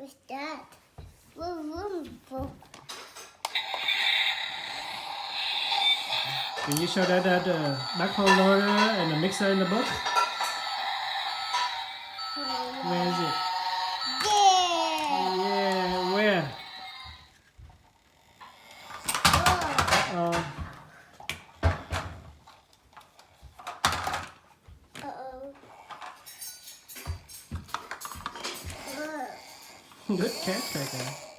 What's that? Vroom. Can you show that backhoe loader and the mixer in the book? Where is it? Yeah. Yeah, where? Uh-oh. Uh-oh. Good catch, Becca.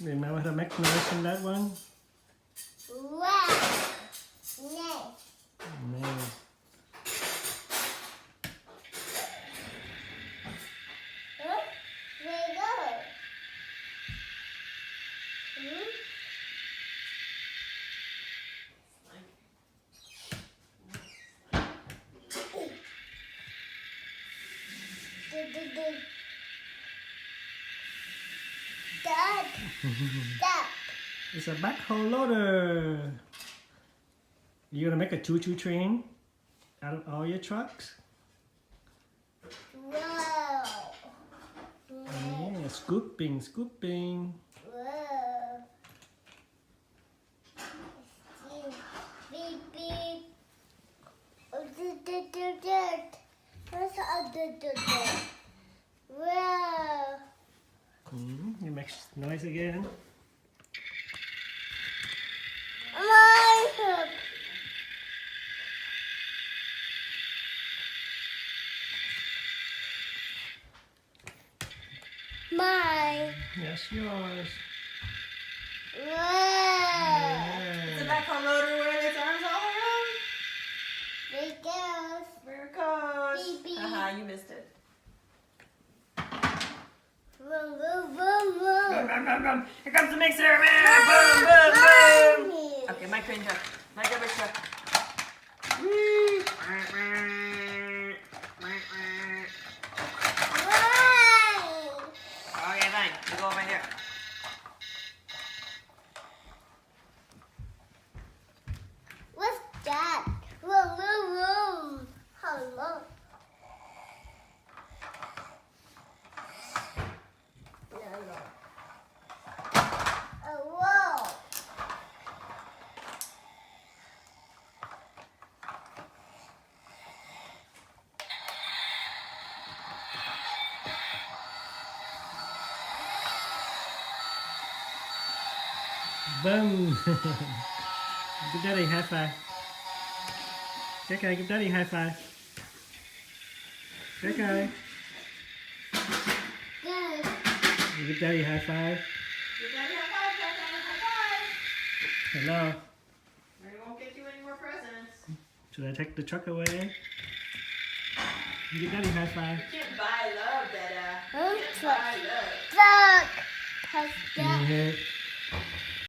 Remember to make noise in that one? Wow. Nice. Man. Huh? Where you go? Dad. It's a backhoe loader. You gonna make a choo-choo train out of all your trucks? Wow. Yeah, scooping. Whoa. Beep, beep. Oh, What's the Wow. You make noise again. Mine. Yes, yours. Wow. Is the Yeah. backhoe loader wearing its arms all around? There it goes. There it goes. Beep, beep. Haha, you missed it. Vroom. Rum. Here comes the mixer, man. Boom. Mommy. Okay, my crane truck. My garbage truck. Why? Okay, fine. You go over here. What's that? Vroom. Hello. No. Oh, whoa. Boom. Give Daddy a high five. Okay, give Daddy a high five. Okay. Good. Give Daddy a high five. Give Daddy a high five, Daddy. Hello. We won't get you any more presents. Should I take the truck away? Give Daddy a high five. You can't buy love, Dada. Oh, You can't buy love. Fuck. How's that? Yeah.